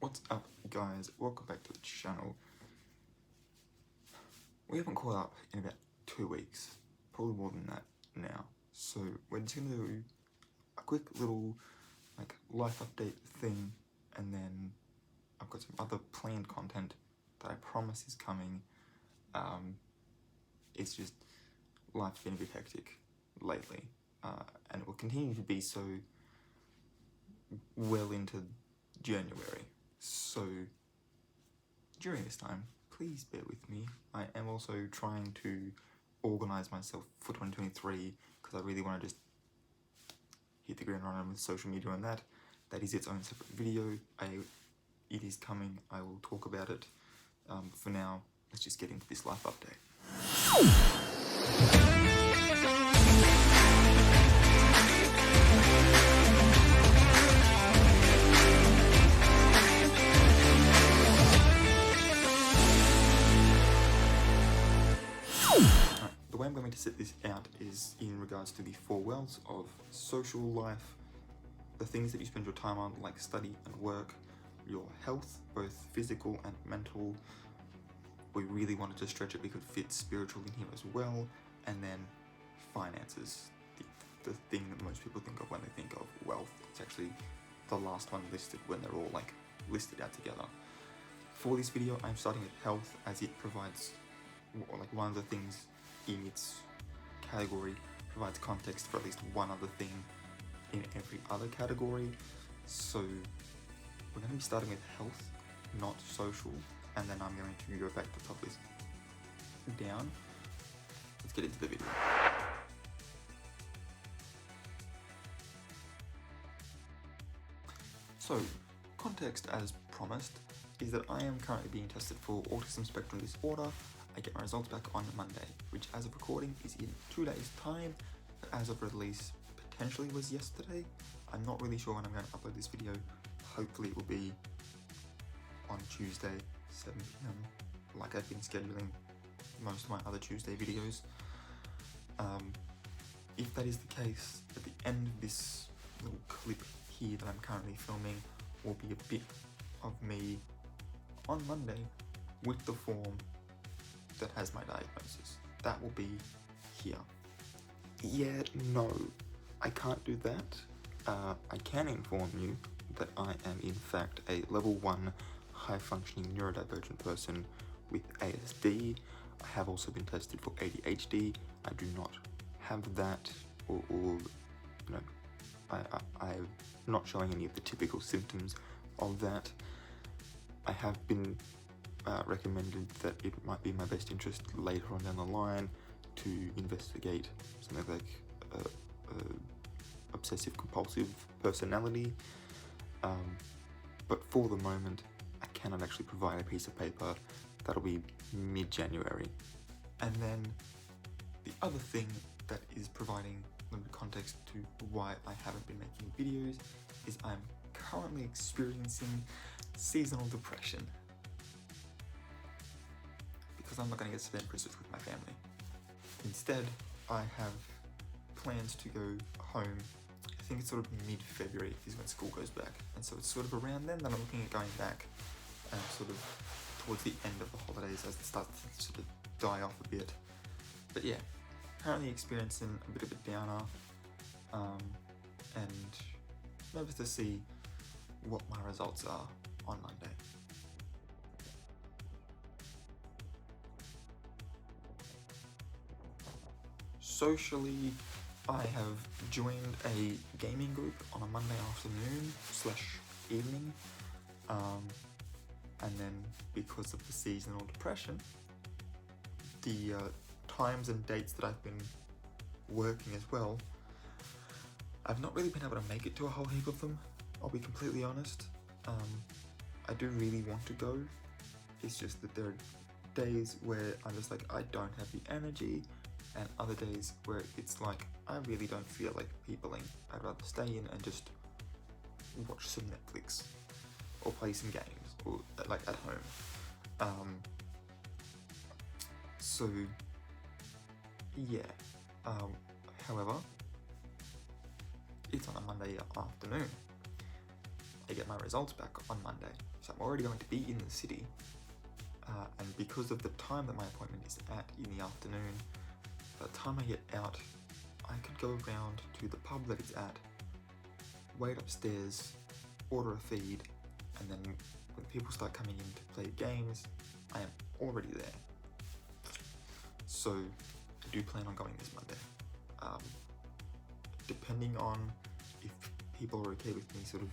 What's up, guys? Welcome back to the channel. We haven't caught up in about 2 weeks, probably more than that now. So we're just gonna do a quick little life update thing, and then I've got some other planned content that I promise is coming. It's just life's been a bit hectic lately, and it will continue to be so well into January. So during this time, please bear with me. I am also trying to organise myself for 2023 because I really want to just hit the ground running with social media and that. That is its own separate video. It is coming. I will talk about it. For now, let's just get into this life update. The way I'm going to set this out is in regards to the 4 wells of social life, the things that you spend your time on, like study and work, your health, both physical and mental. We really wanted to stretch it, we could fit spiritual in here as well, and then finances, the thing that most people think of when they think of wealth. It's actually the last one listed when they're all listed out together. For this video, I'm starting with health, as it provides one of the things in its category provides context for at least one other thing in every other category. So we're going to be starting with health, not social, and then I'm going to go back to top this down. Let's get into the video. So, context as promised is that I am currently being tested for autism spectrum disorder. I get my results back on Monday, which as of recording is in 2 days' time, but as of release potentially was yesterday. I'm not really sure when I'm going to upload this video. Hopefully it will be on Tuesday, 7 PM, like I've been scheduling most of my other Tuesday videos. If that is the case, at the end of this little clip here that I'm currently filming will be a bit of me on Monday with the form that has my diagnosis. That will be here. Yeah, no, I can't do that. I can inform you that I am in fact a level 1 high-functioning neurodivergent person with ASD. I have also been tested for ADHD. I do not have that, or you know, I'm not showing any of the typical symptoms of that. I have been recommended that it might be in my best interest later on down the line to investigate something like obsessive compulsive personality, but for the moment I cannot actually provide a piece of paper. That'll be mid-January. And then the other thing that is providing a little context to why I haven't been making videos is I'm currently experiencing seasonal depression, because I'm not going to get to spend Christmas with my family. Instead, I have plans to go home. I think it's sort of mid-February is when school goes back, and so it's sort of around then that I'm looking at going back, and sort of towards the end of the holidays as it starts to sort of die off a bit. But yeah, currently experiencing a bit of a downer, and nervous to see what my results are on Monday. Socially, I have joined a gaming group on a Monday afternoon / evening, and then because of the seasonal depression, the times and dates that I've been working as well, I've not really been able to make it to a whole heap of them, I'll be completely honest. I do really want to go, it's just that there are days where I'm just like, I don't have the energy, and other days where it's like, I really don't feel like peopling. I'd rather stay in and just watch some Netflix, or play some games, or like at home. So yeah, however, it's on a Monday afternoon. I get my results back on Monday, so I'm already going to be in the city, and because of the time that my appointment is at in the afternoon, by the time I get out, I could go around to the pub that it's at, wait upstairs, order a feed, and then when people start coming in to play games, I am already there. So I do plan on going this Monday. Depending on if people are okay with me sort of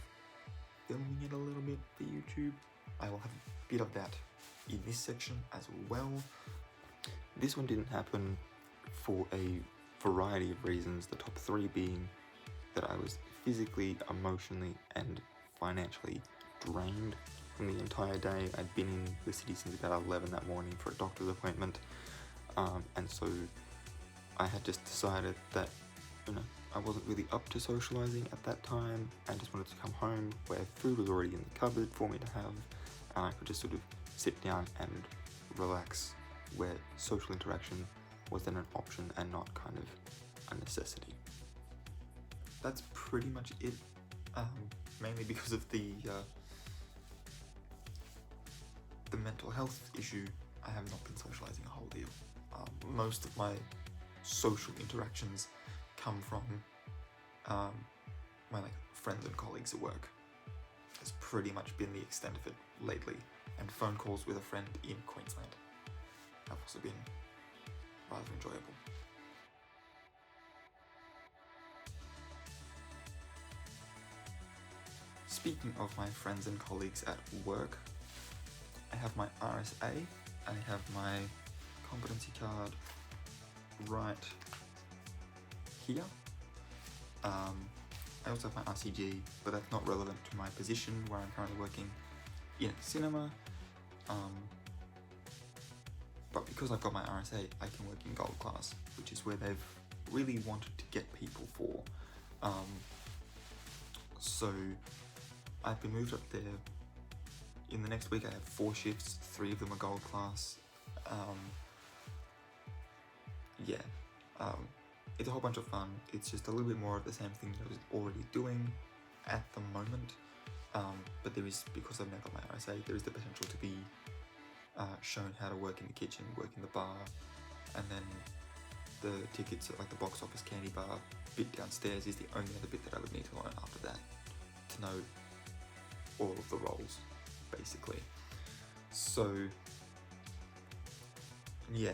filming it a little bit for YouTube, I will have a bit of that in this section as well. This one didn't happen for a variety of reasons, the top 3 being that I was physically, emotionally, and financially drained from the entire day. I'd been in the city since about 11 that morning for a doctor's appointment, and so I had just decided that, I wasn't really up to socializing at that time. I just wanted to come home where food was already in the cupboard for me to have, and I could just sort of sit down and relax, where social interaction was then an option and not kind of a necessity. That's pretty much it, mainly because of the mental health issue. I have not been socializing a whole deal. Most of my social interactions come from my friends and colleagues at work. Has pretty much been the extent of it lately, and phone calls with a friend in Queensland have also been rather enjoyable. Speaking of my friends and colleagues at work, I have my RSA, I have my competency card right here. I also have my RCG, but that's not relevant to my position where I'm currently working in a cinema. But because I've got my RSA, I can work in gold class, which is where they've really wanted to get people for. So I've been moved up there. In the next week I have 4 shifts, 3 of them are gold class. It's a whole bunch of fun. It's just a little bit more of the same thing that I was already doing at the moment. But there is, because I've now got my RSA, there is the potential to be shown how to work in the kitchen, work in the bar, and then the tickets at the box office candy bar bit downstairs is the only other bit that I would need to learn after that to know all of the roles, basically. So yeah,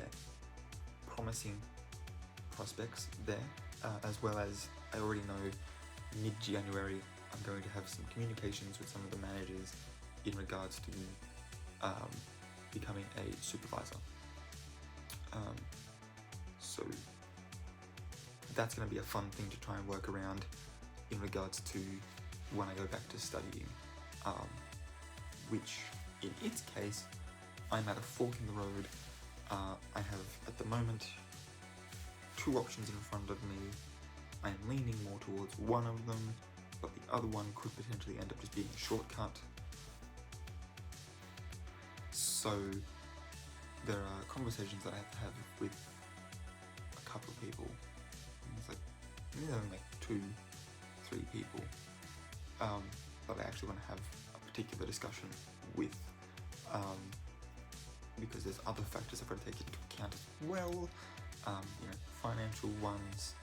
promising prospects there, as well as I already know mid-January I'm going to have some communications with some of the managers in regards to becoming a supervisor. So that's going to be a fun thing to try and work around in regards to when I go back to studying, which in its case I'm at a fork in the road. I have at the moment 2 options in front of me. I am leaning more towards one of them, but the other one could potentially end up just being a shortcut. So there are conversations that I have to have with a couple of people. It's only 2-3 people, but I actually want to have a particular discussion with, because there's other factors I've got to take into account as well. Financial ones,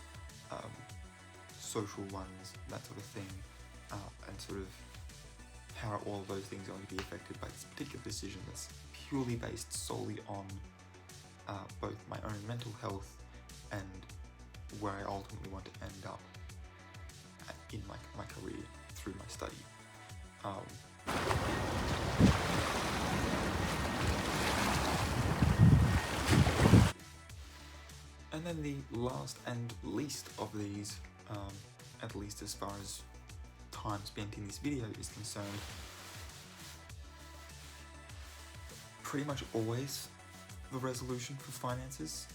social ones, that sort of thing, and sort of how all of those things are going to be affected by this particular decision that's purely based solely on both my own mental health and where I ultimately want to end up in my career through my study. And then the last and least of these, at least as far as time spent in this video is concerned, pretty much always the resolution for finances,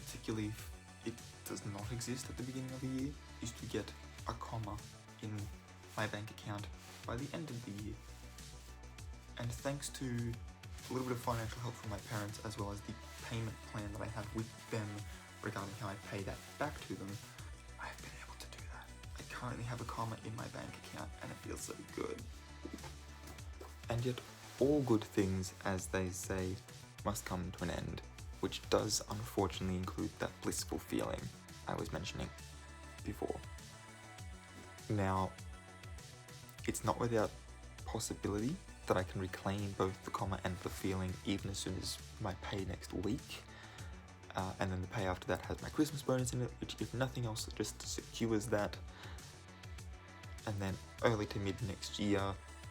particularly if it does not exist at the beginning of the year, is to get a comma in my bank account by the end of the year. And thanks to a little bit of financial help from my parents, as well as the payment plan that I have with them regarding how I pay that back to them, I have been able to do that. I currently have a comma in my bank account and it feels so good. And yet all good things, as they say, must come to an end, which does unfortunately include that blissful feeling I was mentioning before. Now, it's not without possibility that I can reclaim both the comma and the feeling even as soon as my pay next week. And then the pay after that has my Christmas bonus in it, which if nothing else just secures that. And then early to mid next year,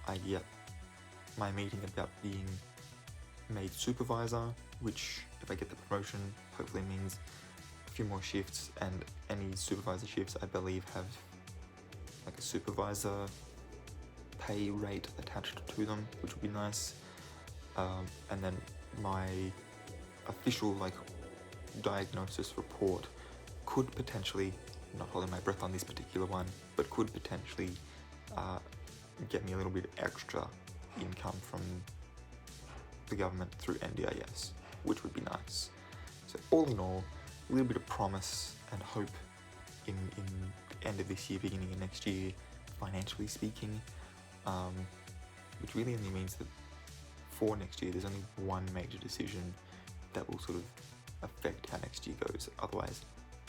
I get my meeting about being made supervisor, which if I get the promotion, hopefully means a few more shifts, and any supervisor shifts I believe have like a supervisor pay rate attached to them, which would be nice. And then my official like diagnosis report could potentially, not holding my breath on this particular one, but could potentially get me a little bit extra income from the government through NDIS, which would be nice. So all in all, a little bit of promise and hope in the end of this year, beginning of next year, financially speaking, which really only means that for next year there's only one major decision that will sort of affect how next year goes. Otherwise,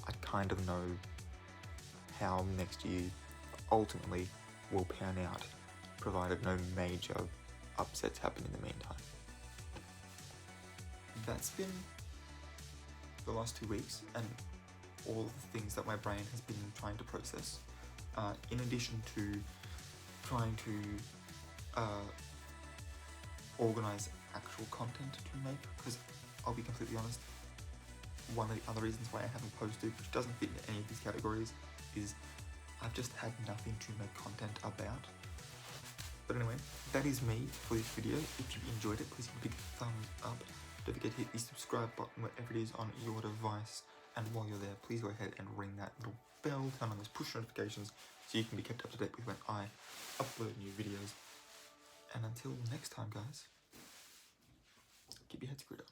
I kind of know how next year ultimately will pan out, provided no major upsets happen in the meantime. That's been the last 2 weeks and all the things that my brain has been trying to process, in addition to trying to organize actual content to make, because I'll be completely honest, one of the other reasons why I haven't posted, which doesn't fit into any of these categories, is I've just had nothing to make content about. But anyway, that is me for this video. If you enjoyed it, please give a big thumbs up. Don't forget to hit the subscribe button wherever it is on your device. And while you're there, please go ahead and ring that little bell, turn on those push notifications so you can be kept up to date with when I upload new videos. And until next time, guys, keep your heads screwed up.